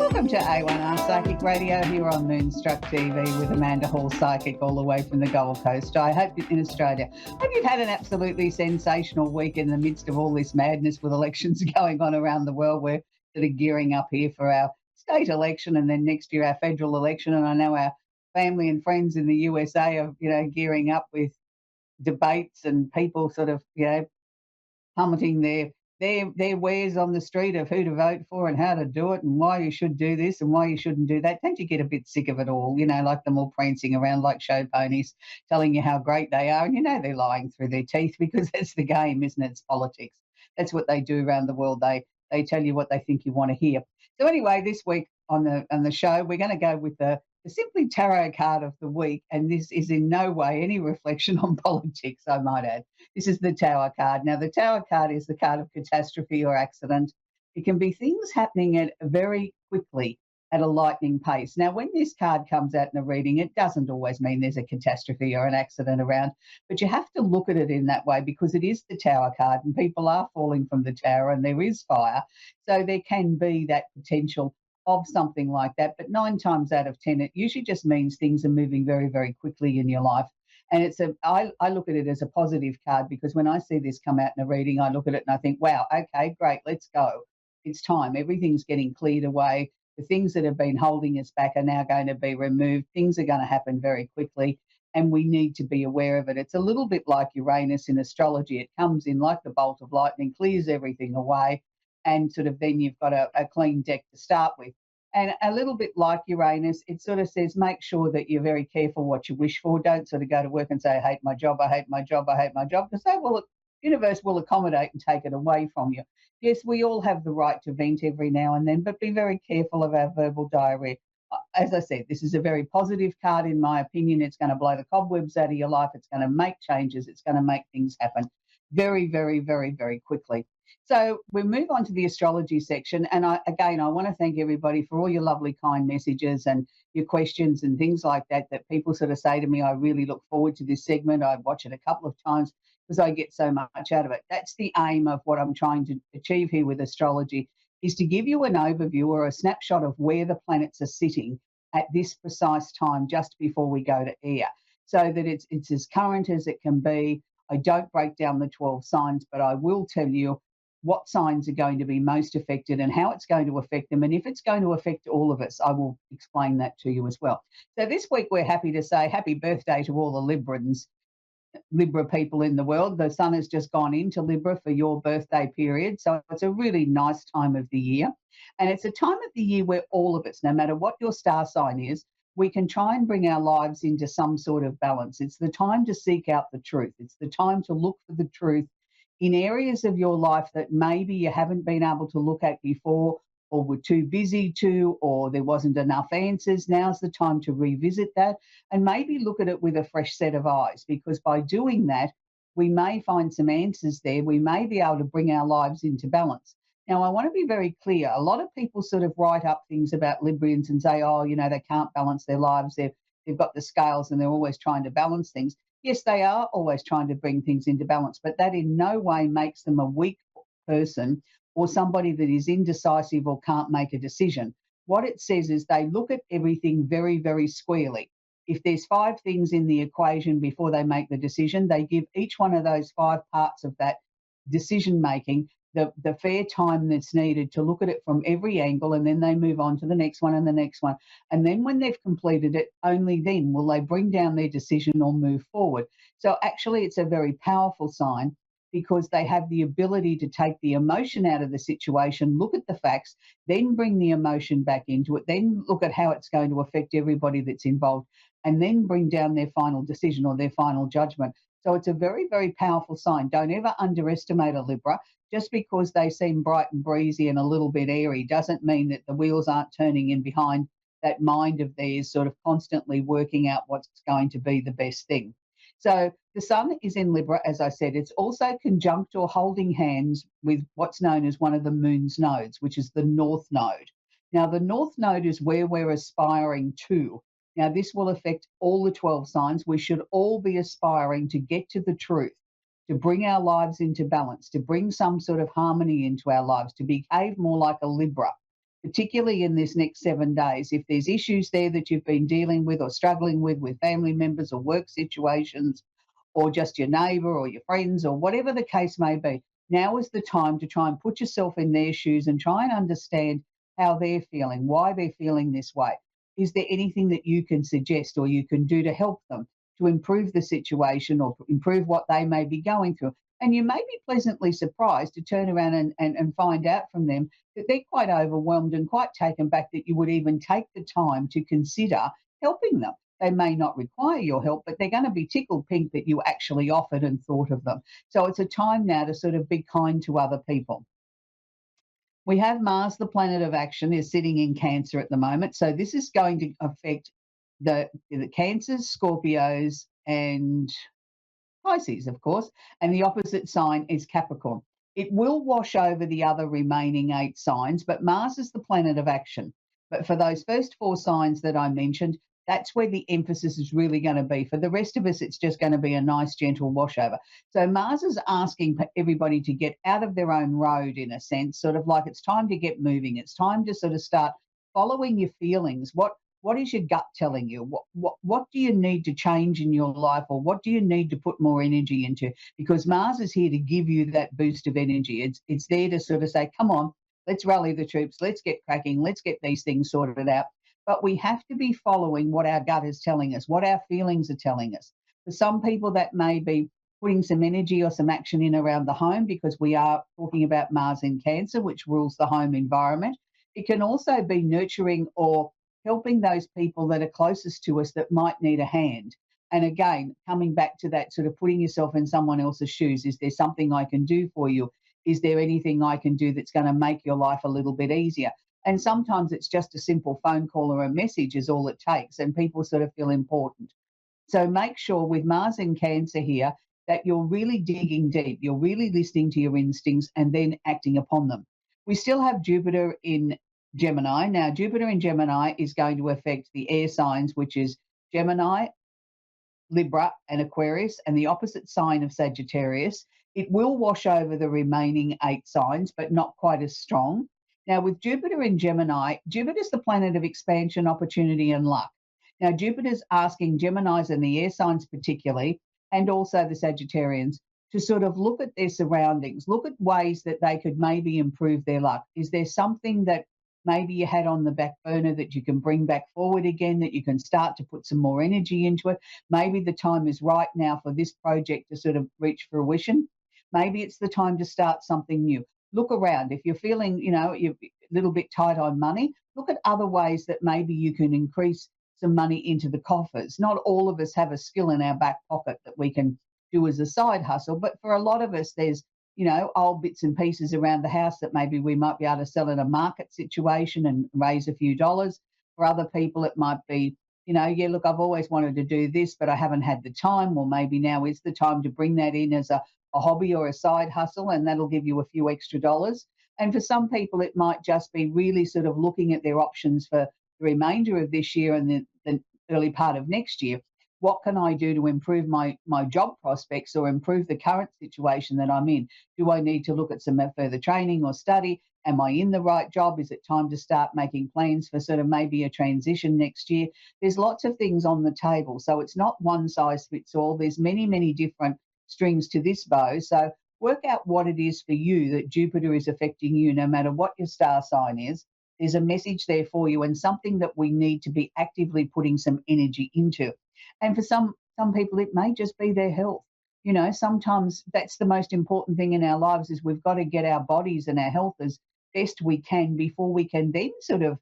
Welcome to A1R Psychic Radio here on Moonstruck TV with Amanda Hall, Psychic, all the way from the Gold Coast. I hope in Australia. Hope you've had an absolutely sensational week in the midst of all this madness with elections going on around the world. We're sort of gearing up here for our state election and then next year our federal election. And I know our family and friends in the USA are, gearing up with debates and people sort of, plummeting their wares on the street of who to vote for and how to do it and why you should do this and why you shouldn't do that. Don't you get a bit sick of it all? Like them all prancing around like show ponies, telling you how great they are, and they're lying through their teeth because that's the game, isn't it? It's politics. That's what they do around the world. They tell you what they think you want to hear. So anyway, this week on the show, we're going to go with the Simply Tarot card of the week, and this is in no way any reflection on politics, I might add. This is the Tower card. Now, the Tower card is the card of catastrophe or accident. It can be things happening at very quickly at a lightning pace. Now, when this card comes out in a reading, it doesn't always mean there's a catastrophe or an accident around, but you have to look at it in that way because it is the Tower card and people are falling from the tower and there is fire. So there can be that potential of something like that. But 9 times out of 10, it usually just means things are moving very, very quickly in your life. And I look at it as a positive card because when I see this come out in a reading, I look at it and I think, wow, okay, great, let's go. It's time. Everything's getting cleared away. The things that have been holding us back are now going to be removed. Things are going to happen very quickly and we need to be aware of it. It's a little bit like Uranus in astrology. It comes in like the bolt of lightning, clears everything away, and sort of then you've got a clean deck to start with. And a little bit like Uranus, it sort of says make sure that you're very careful what you wish for. Don't sort of go to work and say, I hate my job, I hate my job, I hate my job, because the universe will accommodate and take it away from you. Yes, we all have the right to vent every now and then, but be very careful of our verbal diarrhea. As I said, this is a very positive card in my opinion. It's going to blow the cobwebs out of your life. It's going to make changes. It's going to make things happen very, very, very, very quickly. So we move on to the astrology section. And I want to thank everybody for all your lovely, kind messages and your questions and things like that people sort of say to me. I really look forward to this segment. I watch it a couple of times because I get so much out of it. That's the aim of what I'm trying to achieve here with astrology, is to give you an overview or a snapshot of where the planets are sitting at this precise time just before we go to air, so that it's as current as it can be. I don't break down the 12 signs, but I will tell you what signs are going to be most affected and how it's going to affect them. And if it's going to affect all of us, I will explain that to you as well. So this week, we're happy to say happy birthday to all the Libra people in the world. The sun has just gone into Libra for your birthday period. So it's a really nice time of the year. And it's a time of the year where all of us, no matter what your star sign is, we can try and bring our lives into some sort of balance. It's the time to seek out the truth. It's the time to look for the truth in areas of your life that maybe you haven't been able to look at before, or were too busy to, or there wasn't enough answers. Now's the time to revisit that and maybe look at it with a fresh set of eyes, because by doing that, we may find some answers there. We may be able to bring our lives into balance. Now, I want to be very clear. A lot of people sort of write up things about Librians and say, oh, they can't balance their lives. They've got the scales and they're always trying to balance things. Yes, they are always trying to bring things into balance, but that in no way makes them a weak person or somebody that is indecisive or can't make a decision. What it says is they look at everything very, very squarely. If there's 5 things in the equation before they make the decision, they give each one of those 5 parts of that decision making the fair time that's needed to look at it from every angle, and then they move on to the next one and the next one. And then when they've completed it, only then will they bring down their decision or move forward. So actually it's a very powerful sign, because they have the ability to take the emotion out of the situation, look at the facts, then bring the emotion back into it, then look at how it's going to affect everybody that's involved, and then bring down their final decision or their final judgment. So it's a very, very powerful sign. Don't ever underestimate a Libra. Just because they seem bright and breezy and a little bit airy doesn't mean that the wheels aren't turning in behind that mind of theirs, sort of constantly working out what's going to be the best thing. So the sun is in Libra, as I said. It's also conjunct or holding hands with what's known as one of the moon's nodes, which is the north node. Now, the north node is where we're aspiring to. Now, this will affect all the 12 signs. We should all be aspiring to get to the truth, to bring our lives into balance, to bring some sort of harmony into our lives, to behave more like a Libra, particularly in this next 7 days. If there's issues there that you've been dealing with or struggling with family members or work situations, or just your neighbour or your friends or whatever the case may be, now is the time to try and put yourself in their shoes and try and understand how they're feeling, why they're feeling this way. Is there anything that you can suggest or you can do to help them to improve the situation or improve what they may be going through? And you may be pleasantly surprised to turn around and find out from them that they're quite overwhelmed and quite taken back that you would even take the time to consider helping them. They may not require your help, but they're going to be tickled pink that you actually offered and thought of them. So it's a time now to sort of be kind to other people. We have Mars, the planet of action, is sitting in Cancer at the moment. So this is going to affect the Cancers, Scorpios, and Pisces, of course. And the opposite sign is Capricorn. It will wash over the other remaining 8 signs, but Mars is the planet of action. But for those first 4 signs that I mentioned, that's where the emphasis is really going to be. For the rest of us, it's just going to be a nice, gentle washover. So Mars is asking everybody to get out of their own road, in a sense, sort of like it's time to get moving. It's time to sort of start following your feelings. What is your gut telling you? What do you need to change in your life, or what do you need to put more energy into? Because Mars is here to give you that boost of energy. It's there to sort of say, come on, let's rally the troops, let's get cracking, let's get these things sorted out. But we have to be following what our gut is telling us, what our feelings are telling us. For some people, that may be putting some energy or some action in around the home, because we are talking about Mars in Cancer, which rules the home environment. It can also be nurturing or helping those people that are closest to us that might need a hand. And again, coming back to that sort of putting yourself in someone else's shoes. Is there something I can do for you? Is there anything I can do that's going to make your life a little bit easier? And sometimes it's just a simple phone call or a message is all it takes, and people sort of feel important. So make sure with Mars in Cancer here that you're really digging deep, you're really listening to your instincts and then acting upon them. We still have Jupiter in Gemini. Now, Jupiter in Gemini is going to affect the air signs, which is Gemini, Libra, and Aquarius, and the opposite sign of Sagittarius. It will wash over the remaining 8 signs, but not quite as strong. Now, with Jupiter in Gemini, Jupiter's the planet of expansion, opportunity, and luck. Now, Jupiter's asking Geminis and the air signs particularly, and also the Sagittarians, to sort of look at their surroundings, look at ways that they could maybe improve their luck. Is there something that maybe you had on the back burner that you can bring back forward again, that you can start to put some more energy into it? Maybe the time is right now for this project to sort of reach fruition. Maybe it's the time to start something new. Look around. If you're feeling, you're a little bit tight on money, look at other ways that maybe you can increase some money into the coffers. Not all of us have a skill in our back pocket that we can do as a side hustle, but for a lot of us, there's old bits and pieces around the house that maybe we might be able to sell in a market situation and raise a few dollars. For other people, it might be, yeah, look, I've always wanted to do this, but I haven't had the time. Well, maybe now is the time to bring that in as a hobby or a side hustle, and that'll give you a few extra dollars. And for some people, it might just be really sort of looking at their options for the remainder of this year and the early part of next year. What can I do to improve my job prospects or improve the current situation that I'm in? Do I need to look at some further training or study? Am I in the right job? Is it time to start making plans for sort of maybe a transition next year? There's lots of things on the table. So it's not one size fits all. There's many, many different strings to this bow. So work out what it is for you that Jupiter is affecting you, no matter what your star sign is. There's a message there for you and something that we need to be actively putting some energy into. And for some people, it may just be their health. Sometimes that's the most important thing in our lives is we've got to get our bodies and our health as best we can before we can then sort of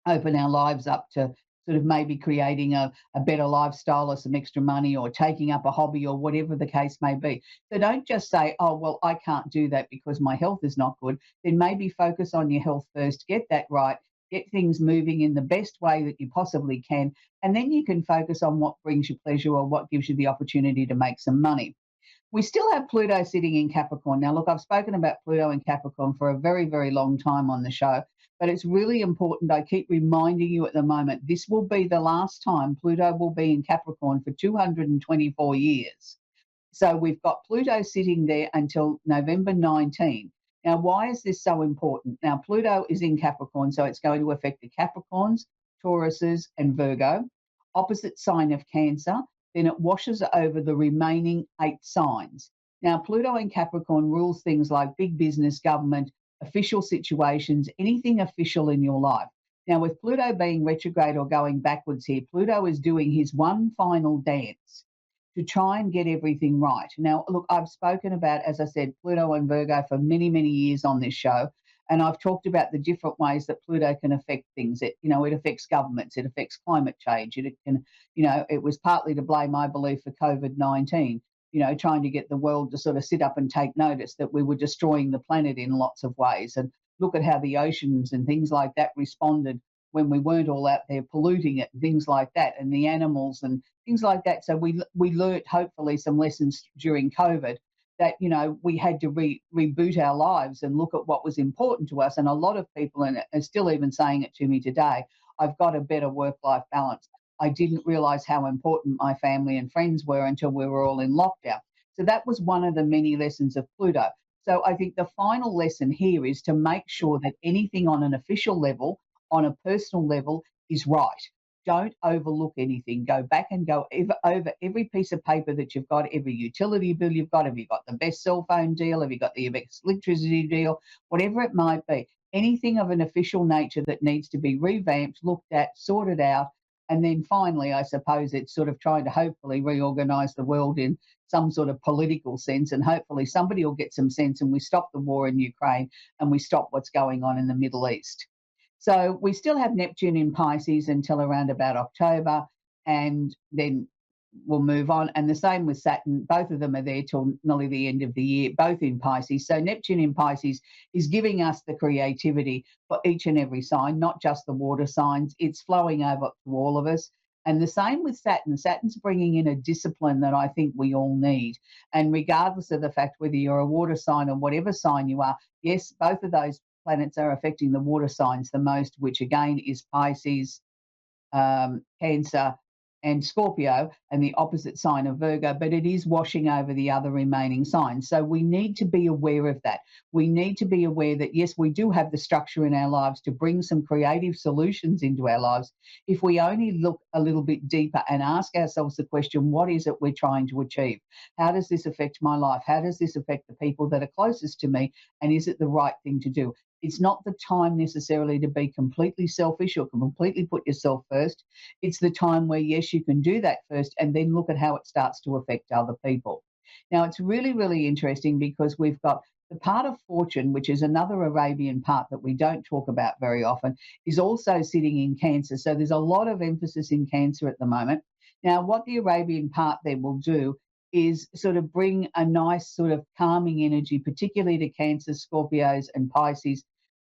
open our lives up to sort of maybe creating a better lifestyle or some extra money or taking up a hobby or whatever the case may be. So don't just say, oh, well, I can't do that because my health is not good. Then maybe focus on your health first, get that right, get things moving in the best way that you possibly can, and then you can focus on what brings you pleasure or what gives you the opportunity to make some money. We still have Pluto sitting in Capricorn. Now, look, I've spoken about Pluto in Capricorn for a very, very long time on the show, but it's really important. I keep reminding you at the moment, this will be the last time Pluto will be in Capricorn for 224 years. So we've got Pluto sitting there until November 19. Now, why is this so important? Now, Pluto is in Capricorn, so it's going to affect the Capricorns, Tauruses, and Virgo. Opposite sign of Cancer, then it washes over the remaining 8 signs. Now, Pluto in Capricorn rules things like big business, government, official situations, anything official in your life. Now, with Pluto being retrograde or going backwards here, Pluto is doing his one final dance to try and get everything right. Now, look, I've spoken about, as I said, Pluto and Virgo for many, many years on this show. And I've talked about the different ways that Pluto can affect things. It affects governments, it affects climate change. It was partly to blame, I believe, for COVID-19, trying to get the world to sort of sit up and take notice that we were destroying the planet in lots of ways. And look at how the oceans and things like that responded when we weren't all out there polluting it and things like that, and the animals and things like that. So we learnt hopefully some lessons during COVID that we had to reboot our lives and look at what was important to us. And a lot of people are still even saying it to me today. I've got a better work-life balance. I didn't realise how important my family and friends were until we were all in lockdown. So that was one of the many lessons of Pluto. So I think the final lesson here is to make sure that anything on an official level, on a personal level, is right. Don't overlook anything. Go back and go over every piece of paper that you've got, every utility bill you've got. Have you got the best cell phone deal? Have you got the best electricity deal? Whatever it might be. Anything of an official nature that needs to be revamped, looked at, sorted out. And then finally, I suppose it's sort of trying to hopefully reorganise the world in some sort of political sense. And hopefully somebody will get some sense and we stop the war in Ukraine and we stop what's going on in the Middle East. So we still have Neptune in Pisces until around about October, and then we'll move on. And the same with Saturn. Both of them are there till nearly the end of the year, both in Pisces. So Neptune in Pisces is giving us the creativity for each and every sign, not just the water signs. It's flowing over to all of us. And the same with Saturn. Saturn's bringing in a discipline that I think we all need. And regardless of the fact whether you're a water sign or whatever sign you are, yes, both of those planets are affecting the water signs the most, which again is Pisces, Cancer, and Scorpio, and the opposite sign of Virgo, but it is washing over the other remaining signs. So we need to be aware of that. We need to be aware that, yes, we do have the structure in our lives to bring some creative solutions into our lives. If we only look a little bit deeper and ask ourselves the question, what is it we're trying to achieve? How does this affect my life? How does this affect the people that are closest to me? And is it the right thing to do? It's not the time necessarily to be completely selfish or completely put yourself first. It's the time where, yes, you can do that first and then look at how it starts to affect other people. Now, it's really, really interesting because we've got the part of fortune, which is another Arabian part that we don't talk about very often, is also sitting in Cancer. So there's a lot of emphasis in Cancer at the moment. Now, what the Arabian part there will do is sort of bring a nice sort of calming energy, particularly to Cancer, Scorpios, and Pisces,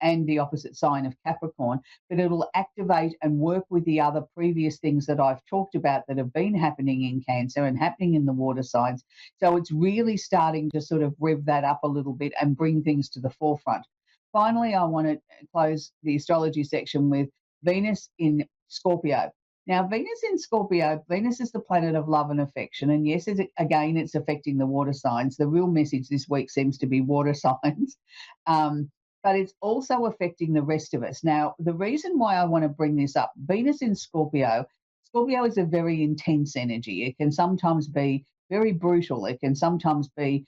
and the opposite sign of Capricorn, but it'll activate and work with the other previous things that I've talked about that have been happening in Cancer and happening in the water signs. So it's really starting to sort of rev that up a little bit and bring things to the forefront. Finally, I want to close the astrology section with Venus in Scorpio. Now, Venus in Scorpio, Venus is the planet of love and affection. And yes, it's affecting the water signs. The real message this week seems to be water signs. But it's also affecting the rest of us. Now, the reason why I want to bring this up, Venus in Scorpio, Scorpio is a very intense energy. It can sometimes be very brutal. It can sometimes be,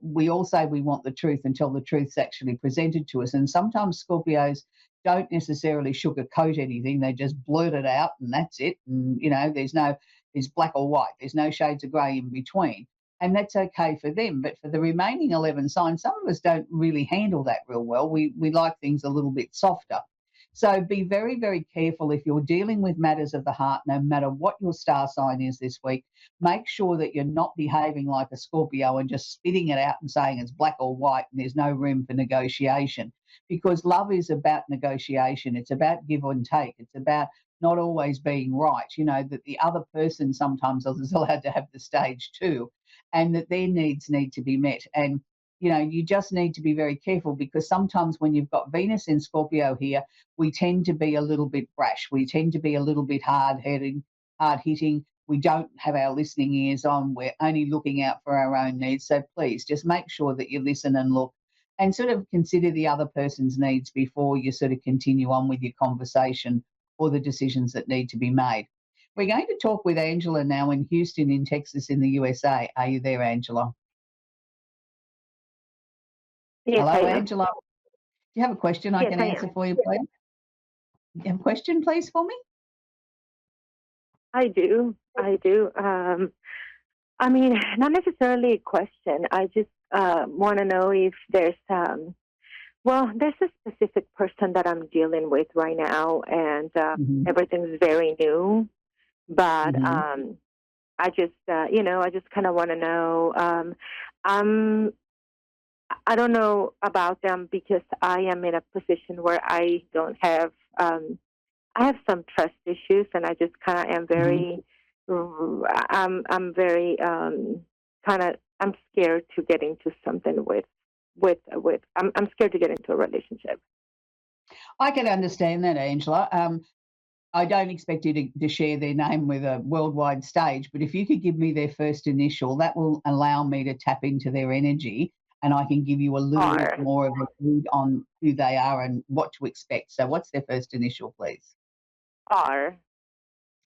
we all say we want the truth until the truth's actually presented to us. And sometimes Scorpios don't necessarily sugarcoat anything. They just blurt it out and that's it. And, there's black or white. There's no shades of grey in between. And that's okay for them. But for the remaining 11 signs, some of us don't really handle that real well. We like things a little bit softer. So be very, very careful if you're dealing with matters of the heart, no matter what your star sign is this week. Make sure that you're not behaving like a Scorpio and just spitting it out and saying it's black or white and there's no room for negotiation. Because love is about negotiation. It's about give and take. It's about not always being right, that the other person sometimes is allowed to have the stage too, and that their needs need to be met. And, you just need to be very careful because sometimes when you've got Venus in Scorpio here, we tend to be a little bit brash. We tend to be a little bit hard-hitting. We don't have our listening ears on. We're only looking out for our own needs. So please just make sure that you listen and look. and sort of consider the other person's needs before you sort of continue on with your conversation or the decisions that need to be made. We're going to talk with Angela now in Houston, in Texas, in the USA. Are you there, Angela? Yes, I Hello, am. Angela. Do you have a question I Yes, can I answer am. for you, please? You have a question, please, for me? I do. I do. I mean, not necessarily a question. I just want to know if there's a specific person that I'm dealing with right now, and Hmm. everything's very new. But Hmm. I just kind of want to know. I'm I don't know about them because I am in a position where I don't have. I have some trust issues, and I just kind of am Hmm. very. I'm very kind of. I'm scared to get into something with. I'm scared to get into a relationship. I can understand that, Angela. I don't expect you to share their name with a worldwide stage, but if you could give me their first initial, that will allow me to tap into their energy and I can give you a little bit R more of a read on who they are and what to expect. So, what's their first initial, please? R.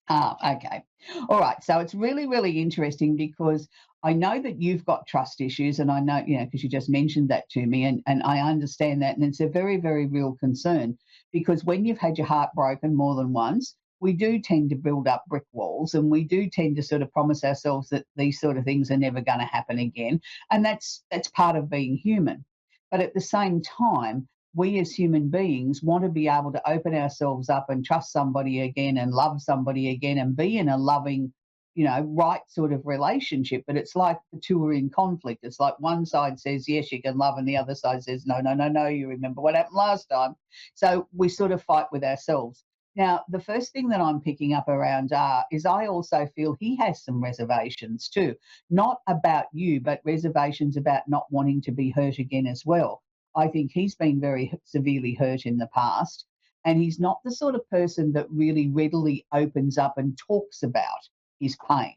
Ah, okay. All right. So it's really, really interesting because I know that you've got trust issues, and I know, because you just mentioned that to me, and I understand that. And it's a very, very real concern because when you've had your heart broken more than once, we do tend to build up brick walls and we do tend to sort of promise ourselves that these sort of things are never going to happen again. And that's part of being human. But at the same time, we as human beings want to be able to open ourselves up and trust somebody again and love somebody again and be in a loving, right sort of relationship. But it's like the two are in conflict. It's like one side says, yes, you can love, and the other side says, no, no, no, no, you remember what happened last time. So we sort of fight with ourselves. Now, the first thing that I'm picking up around R is I also feel he has some reservations too, not about you, but reservations about not wanting to be hurt again as well. I think he's been very severely hurt in the past. And he's not the sort of person that really readily opens up and talks about his pain.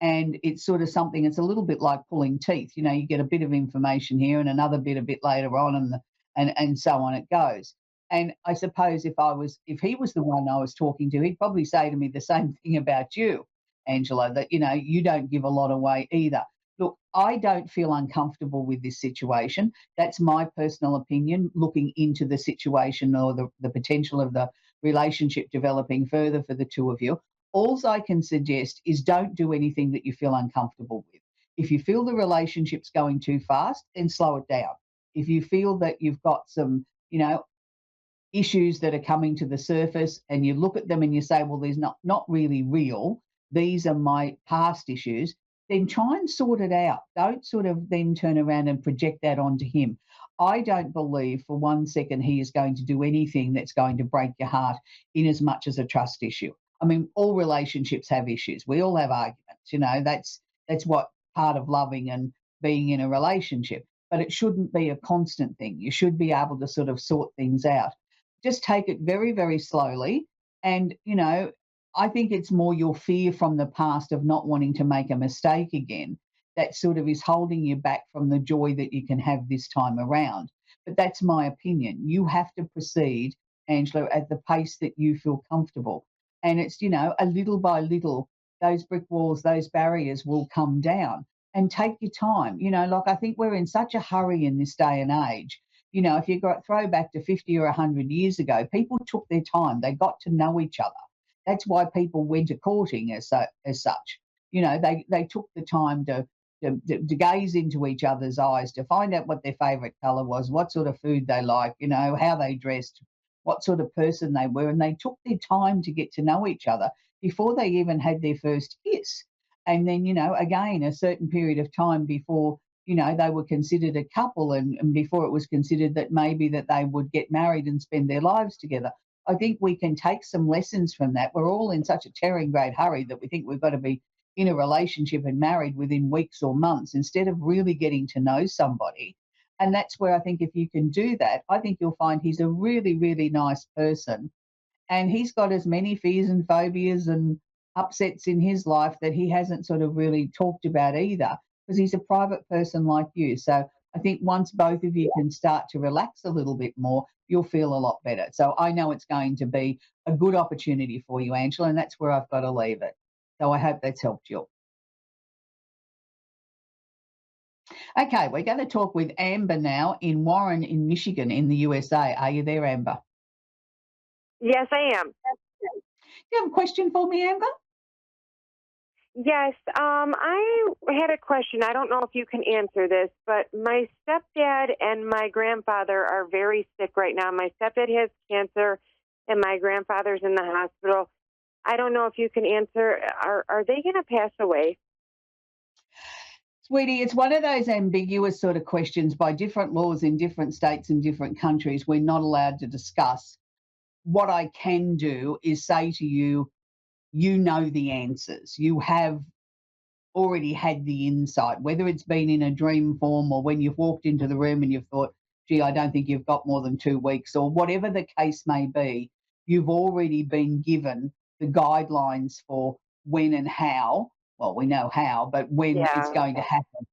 And it's sort of something, it's a little bit like pulling teeth. You get a bit of information here and another bit a bit later on, and so on it goes. And I suppose if he was the one I was talking to, he'd probably say to me the same thing about you, Angela, that you don't give a lot away either. Look, I don't feel uncomfortable with this situation. That's my personal opinion, looking into the situation or the potential of the relationship developing further for the two of you. All I can suggest is don't do anything that you feel uncomfortable with. If you feel the relationship's going too fast, then slow it down. If you feel that you've got some, issues that are coming to the surface and you look at them and you say, well, these not really real, these are my past issues, then try and sort it out. Don't sort of then turn around and project that onto him. I don't believe for 1 second he is going to do anything that's going to break your heart in as much as a trust issue. I mean, all relationships have issues. We all have arguments. That's what part of loving and being in a relationship. But it shouldn't be a constant thing. You should be able to sort of sort things out. Just take it very, very slowly. And, I think it's more your fear from the past of not wanting to make a mistake again that sort of is holding you back from the joy that you can have this time around. But that's my opinion. You have to proceed, Angela, at the pace that you feel comfortable. And it's, a little by little, those brick walls, those barriers will come down, and take your time. Like I think we're in such a hurry in this day and age. If you throw back to 50 or 100 years ago, people took their time. They got to know each other. That's why people went a courting as such. They took the time to gaze into each other's eyes, to find out what their favourite colour was, what sort of food they like, how they dressed, what sort of person they were. And they took their time to get to know each other before they even had their first kiss. And then, again, a certain period of time before they were considered a couple, and before it was considered that maybe that they would get married and spend their lives together. I think we can take some lessons from that. We're all in such a tearing great hurry that we think we've got to be in a relationship and married within weeks or months instead of really getting to know somebody. And that's where I think if you can do that, I think you'll find he's a really, really nice person, and he's got as many fears and phobias and upsets in his life that he hasn't sort of really talked about either, because he's a private person like you. So I I think once both of you can start to relax a little bit more, you'll feel a lot better. So I know it's going to be a good opportunity for you, Angela, and that's where I've got to leave it. So I hope that's helped you. Okay, we're going to talk with Amber now in Warren in Michigan in the USA. Are you there, Amber? Yes, I am. Do you have a question for me, Amber? Yes, I had a question. I don't know if you can answer this, but my stepdad and my grandfather are very sick right now. My stepdad has cancer, and my grandfather's in the hospital. I don't know if you can answer. Are they going to pass away? Sweetie, it's one of those ambiguous sort of questions. By different laws in different states and different countries, we're not allowed to discuss. What I can do is say to you, you know the answers. You have already had the insight, whether it's been in a dream form or when you've walked into the room and you've thought, gee, I don't think you've got more than 2 weeks, or whatever the case may be, you've already been given the guidelines for when and how. Well, we know how, but when it's going to happen.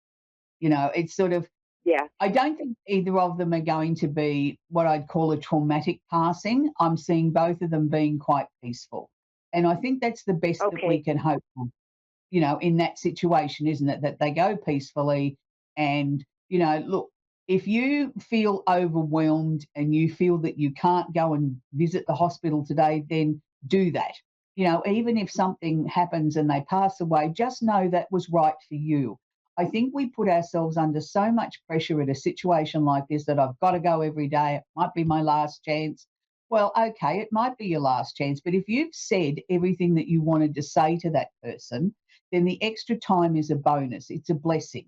It's sort of, Yeah. I don't think either of them are going to be what I'd call a traumatic passing. I'm seeing both of them being quite peaceful. And I think that's the best that we can hope for, in that situation, isn't it? That they go peacefully and, look, if you feel overwhelmed and you feel that you can't go and visit the hospital today, then do that. Even if something happens and they pass away, just know that was right for you. I think we put ourselves under so much pressure at a situation like this that I've got to go every day. It might be my last chance. Well, okay, it might be your last chance, but if you've said everything that you wanted to say to that person, then the extra time is a bonus. It's a blessing.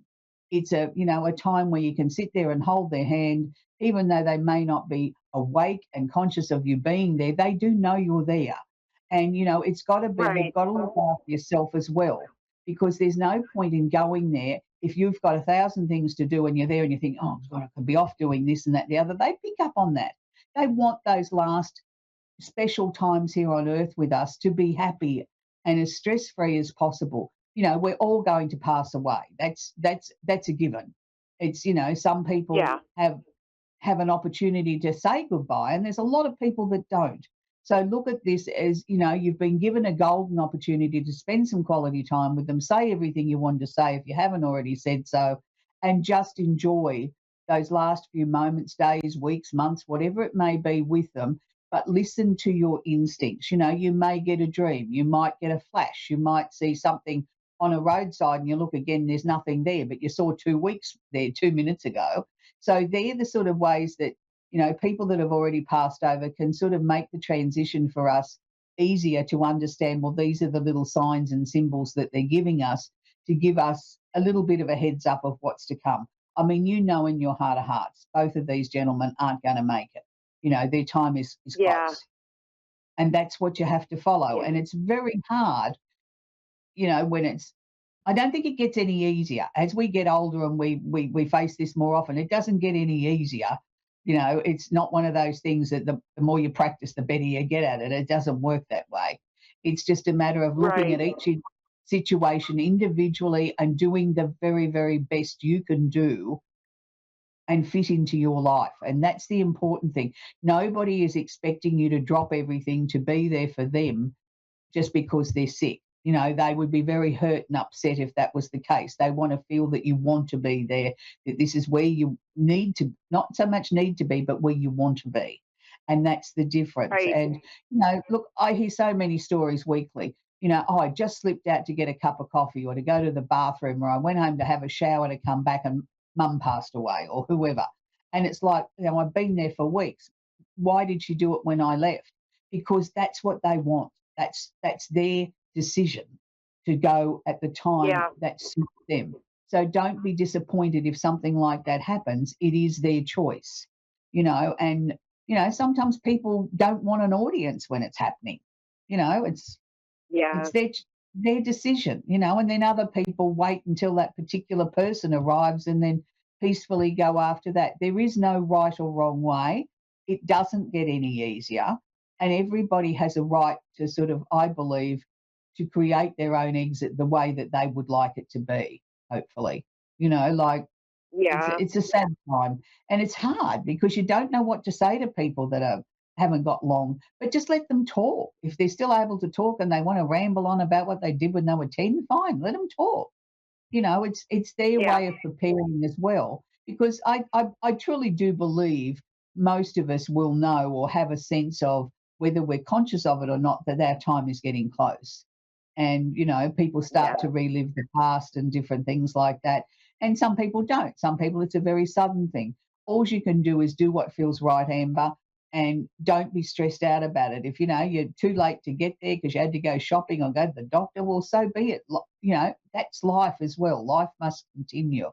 It's a time where you can sit there and hold their hand, even though they may not be awake and conscious of you being there. They do know you're there. And, it's got to be, you've got to look after yourself as well, because there's no point in going there if you've got 1,000 things to do and you're there and you think, oh, God, I could be off doing this and that, the other. They pick up on that. They want those last special times here on earth with us to be happy and as stress-free as possible. We're all going to pass away. That's a given. It's, some people have an opportunity to say goodbye, and there's a lot of people that don't. So look at this as, you've been given a golden opportunity to spend some quality time with them, say everything you wanted to say if you haven't already said so, and just enjoy those last few moments, days, weeks, months, whatever it may be with them. But listen to your instincts. You may get a dream, you might get a flash, you might see something on a roadside and you look again, there's nothing there, but you saw 2 weeks there 2 minutes ago. So they're the sort of ways that, people that have already passed over can sort of make the transition for us easier to understand, well, these are the little signs and symbols that they're giving us to give us a little bit of a heads up of what's to come. I mean, in your heart of hearts, both of these gentlemen aren't going to make it. Their time is close. And that's what you have to follow. And it's very hard, when I don't think it gets any easier. As we get older and we face this more often, it doesn't get any easier. It's not one of those things that the more you practice, the better you get at it. It doesn't work that way. It's just a matter of looking at each situation individually and doing the very, very best you can do and fit into your life. And that's the important thing. Nobody is expecting you to drop everything to be there for them just because they're sick. They would be very hurt and upset if that was the case. They want to feel that you want to be there, that this is where you need to, not so much need to be, but where you want to be. And that's the difference. Right. And, look, I hear so many stories weekly. I just slipped out to get a cup of coffee or to go to the bathroom, or I went home to have a shower to come back and mum passed away, or whoever. And it's like, I've been there for weeks. Why did she do it when I left? Because that's what they want. That's their decision to go at the time that suits them. So don't be disappointed if something like that happens. It is their choice, and, sometimes people don't want an audience when it's happening. It's their decision, and then other people wait until that particular person arrives and then peacefully go after that. There is no right or wrong way. It doesn't get any easier. And everybody has a right to sort of, I believe, to create their own exit the way that they would like it to be, hopefully. Yeah. It's a sad time, and it's hard because you don't know what to say to people that haven't got long. But just let them talk. If they're still able to talk and they want to ramble on about what they did when they were 10, fine, let them talk. It's their Yeah. way of preparing as well. Because I truly do believe most of us will know or have a sense of, whether we're conscious of it or not, that our time is getting close. And people Yeah. start to relive the past and different things like that. And some people don't. Some people, it's a very sudden thing. All you can do is do what feels right, Amber, and don't be stressed out about it. If you're too late to get there because you had to go shopping or go to the doctor, well, so be it. That's life as well. Life must continue.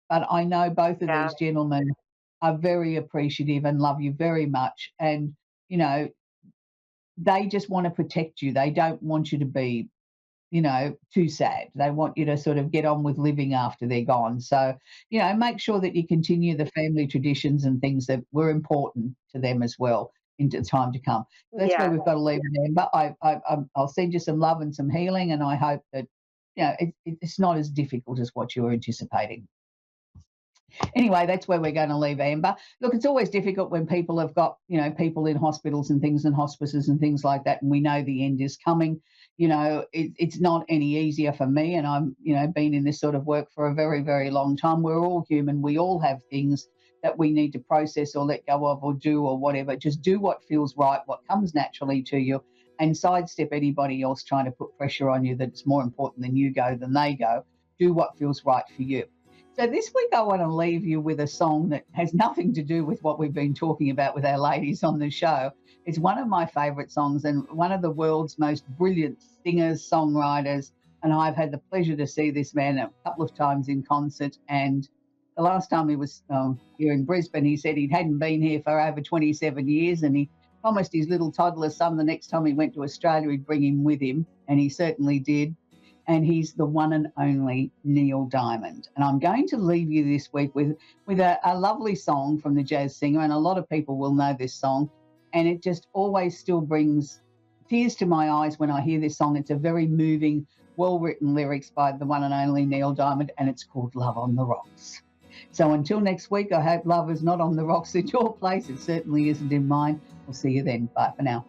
But I know both of Yeah. these gentlemen are very appreciative and love you very much. And, you know, they just want to protect you. They don't want you to be, too sad. They want you to sort of get on with living after they're gone. So, make sure that you continue the family traditions and things that were important to them as well into the time to come. That's where Yeah. we've got to leave it there. But I'll send you some love and some healing, and I hope that, it's not as difficult as what you were anticipating. Anyway, that's where we're going to leave Amber. Look, it's always difficult when people have got, people in hospitals and things and hospices and things like that, and we know the end is coming. It's not any easier for me, and I'm, been in this sort of work for a very, very long time. We're all human. We all have things that we need to process or let go of or do or whatever. Just do what feels right, what comes naturally to you, and sidestep anybody else trying to put pressure on you that it's more important than you go than they go. Do what feels right for you. So this week I want to leave you with a song that has nothing to do with what we've been talking about with our ladies on the show. It's one of my favourite songs and one of the world's most brilliant singers, songwriters, and I've had the pleasure to see this man a couple of times in concert. And the last time he was here in Brisbane, he said he hadn't been here for over 27 years, and he promised his little toddler son the next time he went to Australia he'd bring him with him, and he certainly did. And he's the one and only Neil Diamond. And I'm going to leave you this week with a lovely song from the jazz singer, and a lot of people will know this song, and it just always still brings tears to my eyes when I hear this song. It's a very moving, well-written lyrics by the one and only Neil Diamond, and it's called Love on the Rocks. So until next week, I hope love is not on the rocks at your place. It certainly isn't in mine. We'll see you then. Bye for now.